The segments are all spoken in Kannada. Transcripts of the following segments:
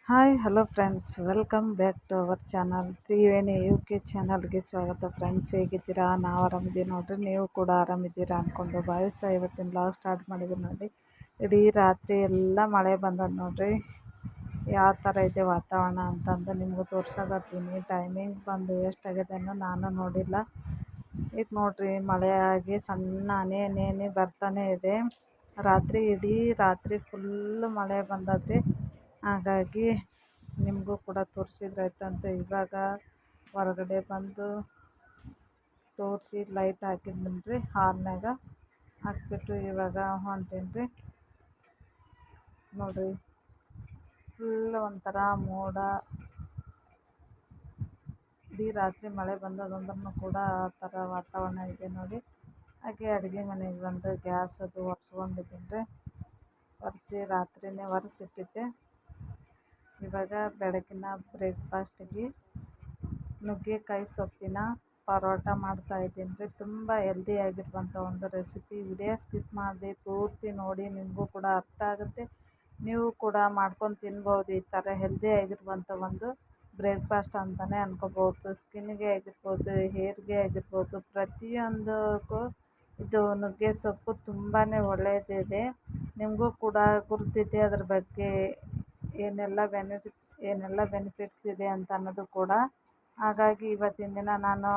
Hi hello friends, welcome back to our channel Triveni UK ಚಾನಲ್ಗೆ ಸ್ವಾಗತ. ಫ್ರೆಂಡ್ಸ್, ಹೇಗಿದ್ದೀರಾ? ನಾವು ಆರಾಮಿದ್ದೀವಿ ನೋಡ್ರಿ. ನೀವು ಕೂಡ ಆರಾಮಿದ್ದೀರಾ ಅಂದ್ಕೊಂಡು ಭಾವಿಸ್ತಾ ಇವತ್ತಿನ ಬ್ಲಾಗ್ ಸ್ಟಾರ್ಟ್ ಮಾಡಿದ್ದೀನಿ ನೋಡಿ. ಇಡೀ ರಾತ್ರಿ ಎಲ್ಲ ಮಳೆ ಬಂದದ್ದು ನೋಡ್ರಿ. ಯಾವ ಥರ ಇದೆ ವಾತಾವರಣ ಅಂತಂದು ನಿಮಗೂ ತೋರ್ಸಕತ್ತೀನಿ. ಟೈಮಿಂಗ್ ಬಂದು ಎಷ್ಟಾಗಿದೆ ಅನ್ನೋ ನಾನು ನೋಡಿಲ್ಲ. ಈಗ ನೋಡ್ರಿ, ಮಳೆಯಾಗಿ ಸಣ್ಣ ಹನಿ ಬರ್ತಾನೆ ಇದೆ. ಇಡೀ ರಾತ್ರಿ ಫುಲ್ಲು ಮಳೆ ಬಂದದ್ರಿ. ಹಾಗಾಗಿ ನಿಮಗೂ ಕೂಡ ತೋರಿಸಿದ್ರಾಯ್ತಂತ ಇವಾಗ ಹೊರಗಡೆ ಬಂದು ತೋರಿಸಿ ಲೈಟ್ ಹಾಕಿದ್ದೀನಿ ರೀ. ಹಾಲ್ನಾಗ ಹಾಕ್ಬಿಟ್ಟು ಇವಾಗ ಹೊಂಟೀನಿ ರೀ. ನೋಡಿರಿ, ಫುಲ್ ಒಂಥರ ಮೋಡ. ಇಡೀ ರಾತ್ರಿ ಮಳೆ ಬಂದದಂದ್ರೂ ಕೂಡ ಆ ಥರ ವಾತಾವರಣ ಇದೆ ನೋಡಿ. ಹಾಗೆ ಅಡುಗೆ ಮನೆಗೆ ಬಂದು ಗ್ಯಾಸ್ ಅದು ಒರೆಸ್ಕೊಂಡಿದ್ದೀನಿ ರೀ. ರಾತ್ರಿನೇ ಒರೆಸಿಟ್ಟಿದ್ದೆ. ಇವಾಗ ಬೆಳಗಿನ ಬ್ರೇಕ್ಫಾಸ್ಟಿಗೆ ನುಗ್ಗೆಕಾಯಿ ಸೊಪ್ಪಿನ ಪರೋಟ ಮಾಡ್ತಾಯಿದ್ದೀನಿ ರೀ. ತುಂಬ ಹೆಲ್ದಿಯಾಗಿರುವಂಥ ಒಂದು ರೆಸಿಪಿ. ವಿಡಿಯೋ ಸ್ಕಿಪ್ ಮಾಡದೆ ಪೂರ್ತಿ ನೋಡಿ, ನಿಮಗೂ ಕೂಡ ಅರ್ಥ ಆಗುತ್ತೆ. ನೀವು ಕೂಡ ಮಾಡ್ಕೊಂಡು ತಿನ್ಬೋದು. ಈ ಥರ ಹೆಲ್ದಿಯಾಗಿರುವಂಥ ಒಂದು ಬ್ರೇಕ್ಫಾಸ್ಟ್ ಅಂತಲೇ ಅನ್ಕೋಬೋದು. ಸ್ಕಿನ್ನಿಗೆ ಆಗಿರ್ಬೋದು, ಹೇರ್ಗೆ ಆಗಿರ್ಬೋದು, ಪ್ರತಿಯೊಂದಕ್ಕೂ ಇದು ನುಗ್ಗೆ ಸೊಪ್ಪು ತುಂಬಾ ಒಳ್ಳೆಯದಿದೆ. ನಿಮಗೂ ಕೂಡ ಗುರುತಿದೆ ಅದ್ರ ಬಗ್ಗೆ ಏನೆಲ್ಲ ಬೆನಿಫಿಟ್ಸ್ ಇದೆ ಅಂತ ಅನ್ನೋದು ಕೂಡ. ಹಾಗಾಗಿ ಇವತ್ತಿನ ದಿನ ನಾನು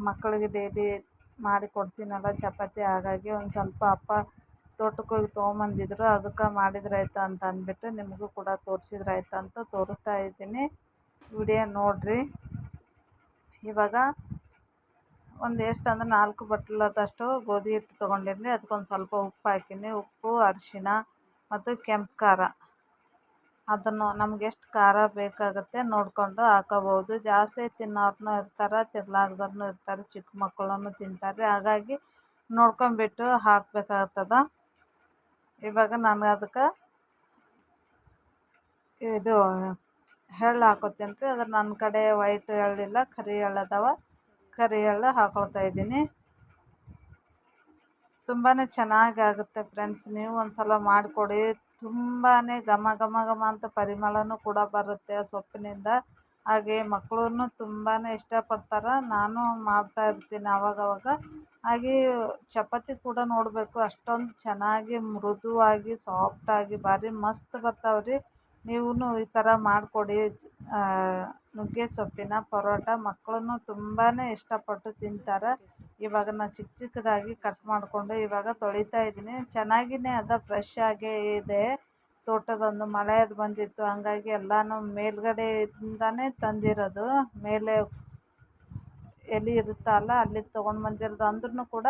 ಮಕ್ಕಳಿಗೆ ಡೈಲಿ ಮಾಡಿ ಕೊಡ್ತೀನಲ್ಲ ಚಪಾತಿ. ಹಾಗಾಗಿ ಒಂದು ಸ್ವಲ್ಪ ಅಪ್ಪ ತೋಟಕ್ಕೆ ಹೋಗಿ ತೊಗೊಂಬಂದಿದ್ರು, ಅದಕ್ಕೆ ಮಾಡಿದ್ರಾಯ್ತು ಅಂತ ಅಂದ್ಬಿಟ್ಟು ನಿಮಗೂ ಕೂಡ ತೋರಿಸಿದ್ರಾಯ್ತು ಅಂತ ತೋರಿಸ್ತಾ ಇದ್ದೀನಿ. ವಿಡಿಯೋ ನೋಡಿರಿ. ಇವಾಗ ಒಂದು ಎಷ್ಟಂದ್ರೆ 4 ಬಟ್ಲದಷ್ಟು ಗೋಧಿ ಹಿಟ್ಟು ತೊಗೊಂಡಿನಿ. ಅದಕ್ಕೊಂದು ಸ್ವಲ್ಪ ಉಪ್ಪು ಹಾಕಿನಿ. ಉಪ್ಪು, ಅರಿಶಿಣ ಮತ್ತು ಕೆಂಪು ಖಾರ. ಅದನ್ನು ನಮ್ಗೆ ಎಷ್ಟು ಖಾರ ಬೇಕಾಗುತ್ತೆ ನೋಡಿಕೊಂಡು ಹಾಕೋಬೋದು. ಜಾಸ್ತಿ ತಿನ್ನೋರ್ನೂ ಇರ್ತಾರೆ, ತಿನ್ನಲಾರ್ದವ್ರು ಇರ್ತಾರೆ, ಚಿಕ್ಕ ಮಕ್ಕಳೂ ತಿಂತಾರೆ. ಹಾಗಾಗಿ ನೋಡ್ಕೊಂಬಿಟ್ಟು ಹಾಕಬೇಕಾಗ್ತದೆ. ಇವಾಗ ನಾನು ಅದಕ್ಕೆ ಇದು ಎಳ್ಳು ಹಾಕೋತೀನಿ ರೀ. ಅದ್ರ ನನ್ನ ಕಡೆ ವೈಟ್ ಎಳ್ಳಿಲ್ಲ, ಕರಿ ಎಳ್ಳು ಅದಾವ. ಕರಿ ಎಳ್ಳು ಹಾಕೊಳ್ತಾ ಇದ್ದೀನಿ. ತುಂಬಾ ಚೆನ್ನಾಗಿ ಆಗುತ್ತೆ ಫ್ರೆಂಡ್ಸ್. ನೀವು ಒಂದು ಸಲ ಮಾಡಿಕೊಡಿ. ತುಂಬಾ ಘಮ ಘಮ ಘಮ ಅಂತ ಪರಿಮಳನೂ ಕೂಡ ಬರುತ್ತೆ ಸೊಪ್ಪಿನಿಂದ. ಹಾಗೆ ಮಕ್ಕಳೂ ತುಂಬಾ ಇಷ್ಟಪಡ್ತಾರೆ. ನಾನು ಮಾಡ್ತಾಯಿರ್ತೀನಿ ಆವಾಗವಾಗ. ಹಾಗೆ ಚಪಾತಿ ಕೂಡ ನೋಡಬೇಕು, ಅಷ್ಟೊಂದು ಚೆನ್ನಾಗಿ ಮೃದುವಾಗಿ ಸಾಫ್ಟಾಗಿ ಭಾರಿ ಮಸ್ತ್ ಬರ್ತಾವ್ರಿ. ನೀವೂ ಈ ಥರ ಮಾಡಿಕೊಡಿ. ನುಗ್ಗೆ ಸೊಪ್ಪಿನ ಪರೋಟ ಮಕ್ಕಳೂ ತುಂಬಾ ಇಷ್ಟಪಟ್ಟು ತಿಂತಾರೆ. ಇವಾಗ ನಾನು ಚಿಕ್ಕದಾಗಿ ಕಟ್ ಮಾಡಿಕೊಂಡು ಇವಾಗ ತೊಳಿತಾ ಇದ್ದೀನಿ. ಚೆನ್ನಾಗಿಯೇ ಅದ, ಫ್ರೆಶ್ ಆಗೇ ಇದೆ. ತೋಟದೊಂದು ಮಳೆಯದು ಬಂದಿತ್ತು, ಹಂಗಾಗಿ ಎಲ್ಲನೂ ಮೇಲ್ಗಡೆಯಿಂದನೇ ತಂದಿರೋದು. ಮೇಲೆ ಎಲೆ ಇರುತ್ತಲ್ಲ ಅಲ್ಲಿ ತೊಗೊಂಡು ಬಂದಿರೋದು. ಅಂದ್ರೂ ಕೂಡ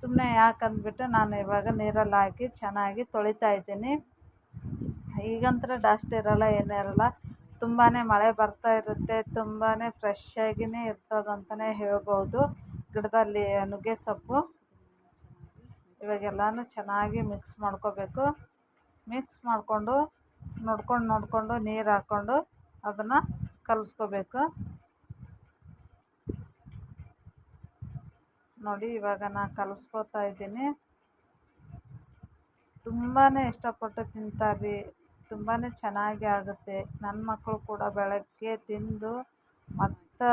ಸುಮ್ಮನೆ ಯಾಕಂದ್ಬಿಟ್ಟು ನಾನು ಇವಾಗ ನೀರಲ್ಲಿ ಹಾಕಿ ಚೆನ್ನಾಗಿ ತೊಳಿತಾ ಇದ್ದೀನಿ. ಈಗಂತೂ ಡಸ್ಟ್ ಇರೋಲ್ಲ, ಏನಿರಲ್ಲ. ತುಂಬಾ ಮಳೆ ಬರ್ತಾ ಇರುತ್ತೆ. ತುಂಬಾ ಫ್ರೆಶ್ ಆಗಿಯೇ ಇರ್ತದಂತಲೇ ಹೇಳ್ಬೋದು ಗಿಡದಲ್ಲಿ ನುಗ್ಗೆ ಸೊಪ್ಪು. ಇವಾಗೆಲ್ಲನೂ ಚೆನ್ನಾಗಿ ಮಿಕ್ಸ್ ಮಾಡ್ಕೋಬೇಕು. ಮಿಕ್ಸ್ ಮಾಡಿಕೊಂಡು ನೋಡ್ಕೊಂಡು ನೀರು ಹಾಕ್ಕೊಂಡು ಅದನ್ನು ಕಲಿಸ್ಕೋಬೇಕು ನೋಡಿ. ಇವಾಗ ನಾನು ಕಲಿಸ್ಕೋತಾ ಇದ್ದೀನಿ. ತುಂಬಾ ಇಷ್ಟಪಟ್ಟು ತಿಂತಾರೆ. ತುಂಬಾ ಚೆನ್ನಾಗಿ ಆಗುತ್ತೆ. ನನ್ನ ಮಕ್ಕಳು ಕೂಡ ಬೆಳಗ್ಗೆ ತಿಂದು ಮತ್ತು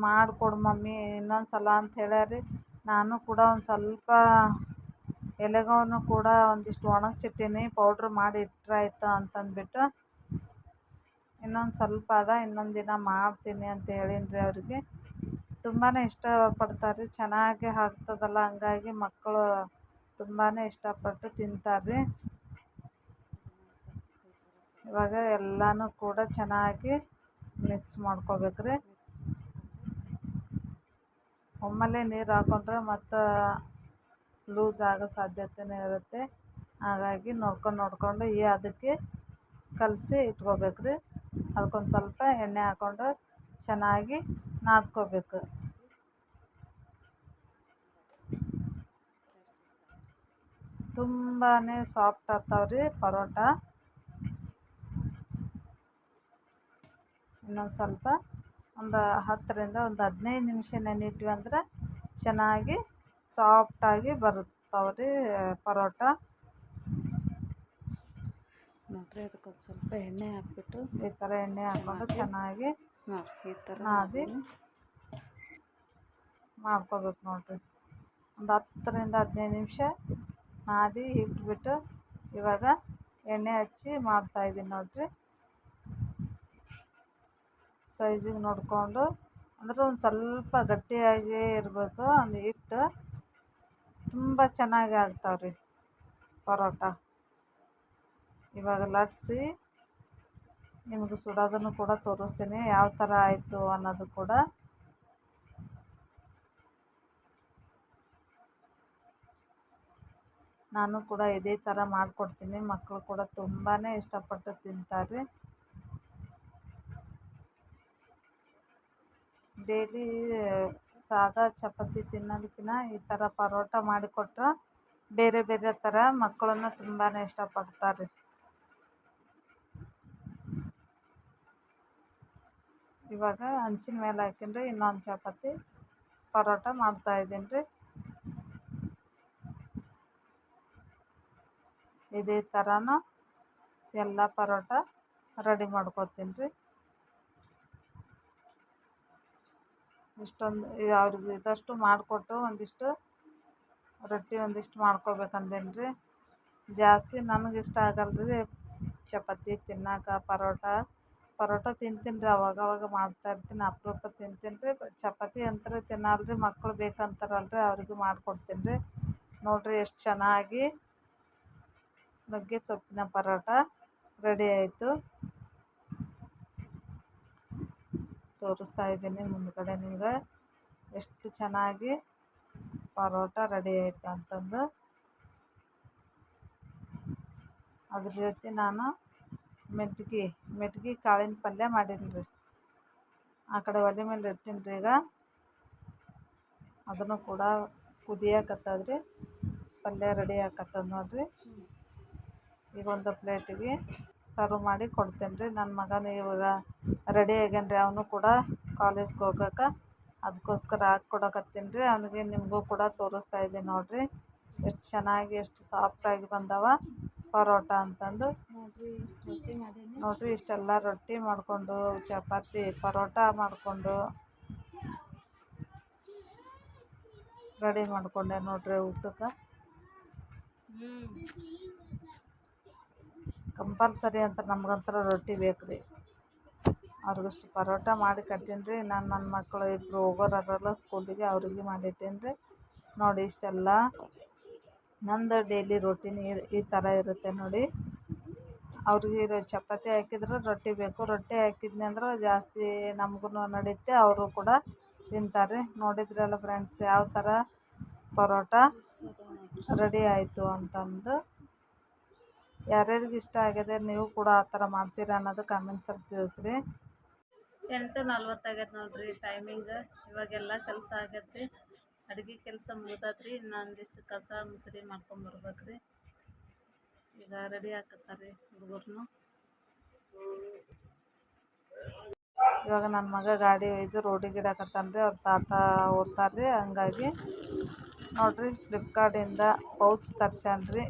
ಮಾಡಿಕೊಡು ಮಮ್ಮಿ ಇನ್ನೊಂದು ಸಲ ಅಂತ ಹೇಳ್ಯಾರಿ. ನಾನು ಕೂಡ ಒಂದು ಸ್ವಲ್ಪ ಎಲೆಗಳನ್ನು ಕೂಡ ಒಂದಿಷ್ಟು ಒಣಗಿಸಿಟ್ಟೀನಿ, ಪೌಡ್ರ್ ಮಾಡಿ ಇಟ್ಟರಾಯ್ತು ಅಂತಂದ್ಬಿಟ್ಟು. ಇನ್ನೊಂದು ಸ್ವಲ್ಪ ಅದ, ಇನ್ನೊಂದು ದಿನ ಮಾಡ್ತೀನಿ ಅಂತ ಹೇಳೀನಿ ರೀ ಅವ್ರಿಗೆ. ತುಂಬಾ ಇಷ್ಟಪಡ್ತಾರೆ. ಚೆನ್ನಾಗಿ ಆಗ್ತದಲ್ಲ, ಹಂಗಾಗಿ ಮಕ್ಕಳು ತುಂಬಾ ಇಷ್ಟಪಟ್ಟು ತಿಂತಾರೆ. ಇವಾಗ ಎಲ್ಲನೂ ಕೂಡ ಚೆನ್ನಾಗಿ ಮಿಕ್ಸ್ ಮಾಡ್ಕೋಬೇಕ್ರಿ. ಒಮ್ಮೆಲೇ ನೀರು ಹಾಕ್ಕೊಂಡ್ರೆ ಮತ್ತು ಲೂಸ್ ಆಗೋ ಸಾಧ್ಯತೆಯೂ ಇರುತ್ತೆ. ಹಾಗಾಗಿ ನೋಡ್ಕೊಂಡು ಅದಕ್ಕೆ ಕಲಸಿ ಇಟ್ಕೋಬೇಕ್ರಿ. ಅದಕ್ಕೊಂದು ಸ್ವಲ್ಪ ಎಣ್ಣೆ ಹಾಕ್ಕೊಂಡು ಚೆನ್ನಾಗಿ ನಾದ್ಕೋಬೇಕು. ತುಂಬಾ ಸಾಫ್ಟ್ ಆಗ್ತಾವ್ರಿ ಪರೋಟ. ಇನ್ನೊಂದು ಸ್ವಲ್ಪ ಒಂದು 10ರಿಂದ 15 ನಿಮಿಷ ನೆನಿಟ್ವಿ ಅಂದ್ರೆ ಚೆನ್ನಾಗಿ ಸಾಫ್ಟಾಗಿ ಬರುತ್ತಾವ್ರಿ ಪರೋಟ. ನೋಡಿರಿ ಅದಕ್ಕೆ ಒಂದು ಸ್ವಲ್ಪ ಎಣ್ಣೆ ಹಾಕ್ಬಿಟ್ಟು ಈ ಥರ ಎಣ್ಣೆ ಹಾಕ್ಕೊಂಡು ಚೆನ್ನಾಗಿ ನೋಡಿರಿ ಈ ಥರ ನಾದಿ ಮಾಡ್ಕೋಬೇಕು ನೋಡಿರಿ. ಒಂದು 10ರಿಂದ 15 ನಿಮಿಷ ನಾದಿ ಇಟ್ಬಿಟ್ಟು ಇವಾಗ ಎಣ್ಣೆ ಹಚ್ಚಿ ಮಾಡ್ತಾಯಿದ್ದೀನಿ ನೋಡಿರಿ. ಸೈಜಿಗೆ ನೋಡಿಕೊಂಡು ಅಂದರೆ ಒಂದು ಸ್ವಲ್ಪ ಗಟ್ಟಿಯಾಗಿ ಇರಬೇಕು. ಒಂದು ಹಿಟ್ಟು ತುಂಬ ಚೆನ್ನಾಗಿ ಆಗ್ತಾವ್ರಿ ಪರೋಟ. ಇವಾಗ ಲಟ್ಸಿ ನಿಮಗೆ ಸುಡೋದನ್ನು ಕೂಡ ತೋರಿಸ್ತೀನಿ ಯಾವ ಥರ ಆಯಿತು ಅನ್ನೋದು ಕೂಡ. ನಾನು ಕೂಡ ಇದೇ ಥರ ಮಾಡಿಕೊಡ್ತೀನಿ. ಮಕ್ಕಳು ಕೂಡ ತುಂಬಾ ಇಷ್ಟಪಟ್ಟು ತಿಂತಾರೆ. ಡೈಲಿ ಸಾದಾ ಚಪಾತಿ ತಿನ್ನೋದಕ್ಕಿಂತ ಈ ಥರ ಪರೋಟ ಮಾಡಿಕೊಟ್ರೆ ಬೇರೆ ಬೇರೆ ಥರ ಮಕ್ಕಳನ್ನು ತುಂಬಾ ಇಷ್ಟಪಡ್ತಾರೆ. ಇವಾಗ ಹಂಚಿನ ಮೇಲೆ ಹಾಕಿಂಡ್ರೆ ಇನ್ನೊಂದು ಚಪಾತಿ ಪರೋಟ ಮಾಡ್ತಾಯಿದ್ದೀನಿ ರೀ. ಇದೇ ಥರನೂ ಎಲ್ಲ ಪರೋಟ ರೆಡಿ ಮಾಡ್ಕೊತೀನಿ ರೀ. ಇಷ್ಟೊಂದು ಅವ್ರಿಗೆ ಇದಷ್ಟು ಮಾಡಿಕೊಟ್ಟು ಒಂದಿಷ್ಟು ರೊಟ್ಟಿ ಒಂದಿಷ್ಟು ಮಾಡ್ಕೊಬೇಕಂದೇನಿ ರೀ. ಜಾಸ್ತಿ ನನಗೆ ಇಷ್ಟ ಆಗಲ್ಲ ರೀ ಚಪಾತಿ ತಿನ್ನೋಕೆ. ಪರೋಟ ತಿಂತೀನಿ ರೀ, ಅವಾಗವಾಗ ಮಾಡ್ತಾಯಿರ್ತೀನಿ, ಅಪರೂಪ ತಿಂತೀನಿ ರೀ. ಚಪಾತಿ ಅಂತಾರೆ ತಿನ್ನಲ್ಲ ರೀ, ಮಕ್ಕಳು ಬೇಕಂತಾರಲ್ಲ ರೀ, ಅವ್ರಿಗೂ ಮಾಡಿಕೊಡ್ತೀನಿ ರೀ. ನೋಡಿರಿ ಎಷ್ಟು ಚೆನ್ನಾಗಿ ನುಗ್ಗೆ ಸೊಪ್ಪಿನ ಪರೋಟ ರೆಡಿ ಆಯಿತು. ತೋರಿಸ್ತಾ ಇದ್ದೀನಿ ಮುಂದ್ಗಡೆ ನಿಮ್ಗೆ ಎಷ್ಟು ಚೆನ್ನಾಗಿ ಪರೋಟ ರೆಡಿ ಆಯಿತು ಅಂತಂದು. ಅದ್ರ ಜೊತೆ ನಾನು ಮೆಟ್ಗೆ ಕಾಳಿನ ಪಲ್ಯ ಮಾಡೀನಿ ರೀ. ಆ ಕಡೆ ಒಲೆ ಮೇಲೆ ಇರ್ತೀನಿ ರೀ. ಈಗ ಅದನ್ನು ಕೂಡ ಕುದಿಯಾಕತ್ತದ್ರಿ. ಪಲ್ಯ ರೆಡಿ ಆಕತ್ತದ ನೋಡಿರಿ. ಈಗ ಒಂದು ಪ್ಲೇಟಿಗೆ ಸರ್ವ್ ಮಾಡಿ ಕೊಡ್ತೇನೆ ರೀ. ನನ್ನ ಮಗನೂ ಇವಾಗ ರೆಡಿ ಆಗ್ಯಾನ ರೀ, ಅವನು ಕೂಡ ಕಾಲೇಜ್ಗೆ ಹೋಗೋಕೆ. ಅದಕ್ಕೋಸ್ಕರ ಹಾಕ್ಕೊಡಕತ್ತೀನಿ ರೀ ಅವನಿಗೆ. ನಿಮಗೂ ಕೂಡ ತೋರಿಸ್ತಾ ಇದ್ದೀನಿ ನೋಡಿರಿ ಎಷ್ಟು ಚೆನ್ನಾಗಿ ಎಷ್ಟು ಸಾಫ್ಟಾಗಿ ಬಂದವ ಪರೋಟ ಅಂತಂದು. ನೋಡಿರಿ ಇಷ್ಟೆಲ್ಲ ರೊಟ್ಟಿ ಮಾಡಿಕೊಂಡು ಚಪಾತಿ ಪರೋಟ ಮಾಡಿಕೊಂಡು ರೆಡಿ ಮಾಡಿಕೊಂಡೆ ನೋಡಿರಿ ಊಟಕ್ಕೆ. ಕಂಪಲ್ಸರಿ ಅಂತ ನಮ್ಗಂತರ ರೊಟ್ಟಿ ಬೇಕು ರೀ. ಅವ್ರಿಗಷ್ಟು ಪರೋಟ ಮಾಡಿ ಕಟ್ಟೀನಿ ರೀ. ನನ್ನ ಮಕ್ಕಳು ಇಬ್ಬರು ಹೋಗೋರಲ್ಲ ಸ್ಕೂಲಿಗೆ, ಅವ್ರಿಗೆ ಮಾಡಿಟ್ಟೇನಿ ರೀ. ನೋಡಿ ಇಷ್ಟೆಲ್ಲ ನಂದು ಡೈಲಿ ರೊಟೀನ್ ಈ ಥರ ಇರುತ್ತೆ ನೋಡಿ. ಅವ್ರಿಗೆ ಚಪಾತಿ ಹಾಕಿದ್ರೆ ರೊಟ್ಟಿ ಬೇಕು. ರೊಟ್ಟಿ ಹಾಕಿದ್ನಿ ಅಂದ್ರೆ ಜಾಸ್ತಿ ನಮಗೂ ನಡೆಯುತ್ತೆ, ಅವರು ಕೂಡ ತಿಂತಾರೆ. ನೋಡಿದ್ರಲ್ಲ ಫ್ರೆಂಡ್ಸ್ ಯಾವ ಥರ ಪರೋಟ ರೆಡಿ ಆಯಿತು ಅಂತಂದು. ಯಾರ್ಯಾರಿಗೆ ಇಷ್ಟ ಆಗಿದೆ ನೀವು ಕೂಡ ಆ ಥರ ಮಾಡ್ತೀರಾ ಅನ್ನೋದು ಕಾಮೆಂಟ್ಸಲ್ಲಿ ತಿಳಿಸ್ರಿ. 8:40 ಆಗ್ಯದ ನೋಡಿರಿ ಟೈಮಿಂಗ್. ಇವಾಗೆಲ್ಲ ಕೆಲಸ ಆಗೈತೆ ರೀ. ಅಡುಗೆ ಕೆಲಸ ಮುಗ್ದತ್ರಿ. ಇನ್ನೊಂದಿಷ್ಟು ಕಸ ಮುಸುರಿ ಮಾಡ್ಕೊಂಬರ್ಬೇಕು ರೀ. ಈಗ ರೆಡಿ ಆಕತ್ತಾರೆ ಹುಡುಗರ್ನು. ಇವಾಗ ನನ್ನ ಮಗ ಗಾಡಿ ಒಯ್ದು ರೋಡಿಗೆ ಇಡಾಕತ್ತಾನ ರೀ. ಅವ್ರ ತಾತ ಓದ್ತಾರೆ ರೀ. ಹಂಗಾಗಿ ನೋಡಿರಿ ಫ್ಲಿಪ್ಕಾರ್ಟಿಂದ ಪೌಚ್ ತರ್ಸ್ಯಾನ ರೀ.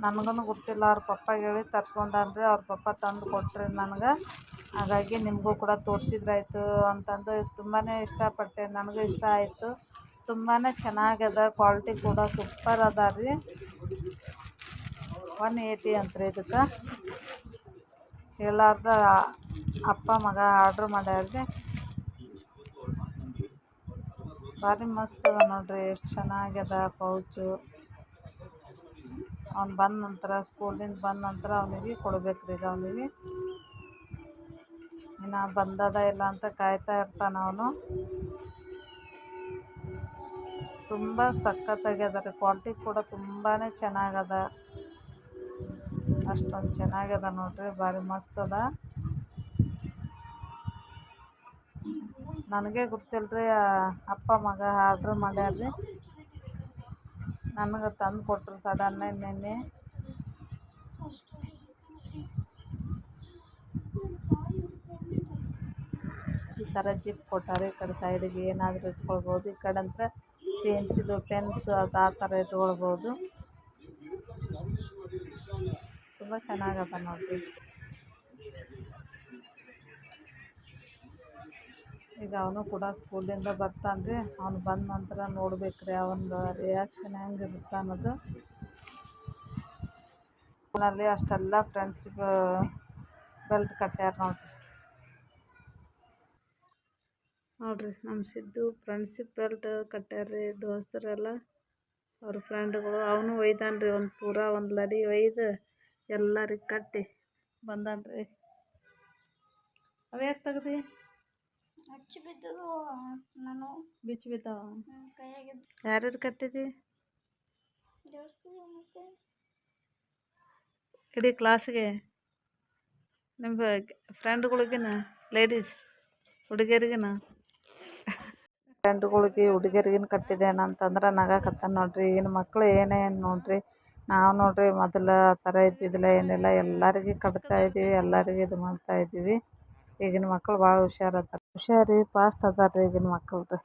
ನನಗೂ ಗೊತ್ತಿಲ್ಲ, ಅವ್ರ ಪಪ್ಪಾಗೆ ಹೇಳಿ ತರ್ಸ್ಕೊಂಡಾನ್ರಿ. ಅವ್ರ ಪಪ್ಪ ತಂದು ಕೊಟ್ರಿ ನನಗೆ. ಹಾಗಾಗಿ ನಿಮಗೂ ಕೂಡ ತೋರಿಸಿದ್ರಾಯ್ತು ಅಂತಂದು ತುಂಬಾ ಇಷ್ಟಪಟ್ಟೆ. ನನಗೂ ಇಷ್ಟ ಆಯಿತು. ತುಂಬಾ ಚೆನ್ನಾಗ್ಯದ. ಕ್ವಾಲಿಟಿ ಕೂಡ ಸೂಪರ್ ಅದ ರೀ. 180 ಅಂತ್ರಿ ಇದಕ್ಕೆ. ಹೇಳಾರ್ದ ಅಪ್ಪ ಮಗ ಆರ್ಡ್ರ್ ಮಾಡ್ಯಾರ್ರಿ. ಭಾರಿ ಮಸ್ತ್ ಅದ ನೋಡಿರಿ ಎಷ್ಟು ಚೆನ್ನಾಗ್ಯದ ಪೌಚು. ಅವ್ನು ಬಂದ ನಂತರ ಸ್ಕೂಲಿಂದ ಬಂದ ನಂತರ ಅವನಿಗೆ ಕೊಡ್ಬೇಕ್ರಿ. ಈಗ ಅವನಿಗೆ ಇನ್ನು ಬಂದದ ಇಲ್ಲ ಅಂತ ಕಾಯ್ತಾ ಇರ್ತಾನೆ ಅವನು. ತುಂಬ ಸಖತ್ತಾಗ್ಯದ ರೀ. ಕ್ವಾಲಿಟಿ ಕೂಡ ತುಂಬಾ ಚೆನ್ನಾಗದ. ಅಷ್ಟೊಂದು ಚೆನ್ನಾಗ್ಯದ ನೋಡಿರಿ. ಭಾರಿ ಮಸ್ತ್ ಅದ. ನನಗೆ ಗೊತ್ತಿಲ್ಲ ರೀ, ಅಪ್ಪ ಮಗ ಆರ್ಡ್ರ್ ಮಾಡ್ಯಾರ್ರಿ. ನನಗೆ ತಂದು ಕೊಟ್ಟರು ಸಡನ್ನಾಗಿ ನೆನ್ನೆ. ಈ ಥರ ಜಿಪ್ ಕೊಟ್ಟಾರೆ. ಈ ಕಡೆ ಸೈಡಿಗೆ ಏನಾದರೂ ಇಟ್ಕೊಳ್ಬೋದು. ಈ ಕಡೆ ಅಂತ ಪೆನ್ಸಿಲು ಪೆನ್ಸು ಅದು ಆ ಥರ ಇಟ್ಕೊಳ್ಬೋದು. ಚೆನ್ನಾಗದ ನೋಡ್ರಿ. ಈಗ ಅವನು ಕೂಡ ಸ್ಕೂಲಿಂದ ಬರ್ತಾನೆ ರೀ. ಅವ್ನು ಬಂದ ನಂತರ ನೋಡ್ಬೇಕ್ರಿ ಅವನ ರಿಯಾಕ್ಷನ್ ಹೆಂಗಿರುತ್ತೆ ಅನ್ನೋದು. ಸ್ಕೂಲಲ್ಲಿ ಅಷ್ಟೆಲ್ಲ ಫ್ರೆಂಡ್ಸ್ ಬೆಲ್ಟ್ ಕಟ್ಟ್ಯಾರ ನೋಡ್ರಿ ನಮ್ಮ ಸಿದ್ದು ಫ್ರೆಂಡ್ಶಿಪ್ ಬೆಲ್ಟ್ ಕಟ್ಟ್ಯಾರ್ರಿ ದೋಸ್ತರೆಲ್ಲ ಅವ್ರ ಫ್ರೆಂಡ್ಗಳು. ಅವನು ಒಯ್ದಾನ್ರಿ ಒಂದು ಲಡಿ ಒಯ್ದು ಎಲ್ಲರಿಗೆ ಕಟ್ಟಿ ಬಂದಾನ್ರಿ. ಅವ್ಯಾಕೆ ತೆಗ್ದು ಹಚ್ಚಿ ಬಿದ್ದದು ನಾನು ಬಿಚ್ಚಿ ಬಿದ್ದಾವ. ಕೈಯಾಗಿದ್ದು ಯಾರ್ಯಾರು ಕಟ್ಟಿದಿ? ದೇವಸ್ಥಾನ ಮತ್ತೆ ಇಡೀ ಕ್ಲಾಸ್ಗೆ ನಿಮ್ಮ ಫ್ರೆಂಡ್ಗಳಿಗಿನ ಲೇಡೀಸ್ ಹುಡುಗಿಯರಿಗಿನ ಫ್ರೆಂಡ್ಗಳಿಗೆ ಹುಡುಗಿಯರಿಗಿನ ಕಟ್ಟಿದ್ದೇನಂತಂದ್ರೆ ನಗಾಕತ್ತಾನ ನೋಡ್ರಿ. ಈಗಿನ ಮಕ್ಕಳು ಏನೇನು ನೋಡ್ರಿ. ನಾವು ನೋಡ್ರಿ ಮೊದಲು ಆ ಥರ ಇದ್ದಿದ್ದಿಲ್ಲ ಏನಿಲ್ಲ, ಎಲ್ಲರಿಗೆ ಕಟ್ತಾ ಇದ್ದೀವಿ, ಎಲ್ಲರಿಗೆ ಇದು ಮಾಡ್ತಾ ಇದ್ದೀವಿ. ಈಗಿನ ಮಕ್ಕಳು ಭಾಳ ಹುಷಾರು ಫಾಸ್ಟ್ ಅದಾರ ರೀ ಈಗಿನ ಮಕ್ಕಳು ರೀ.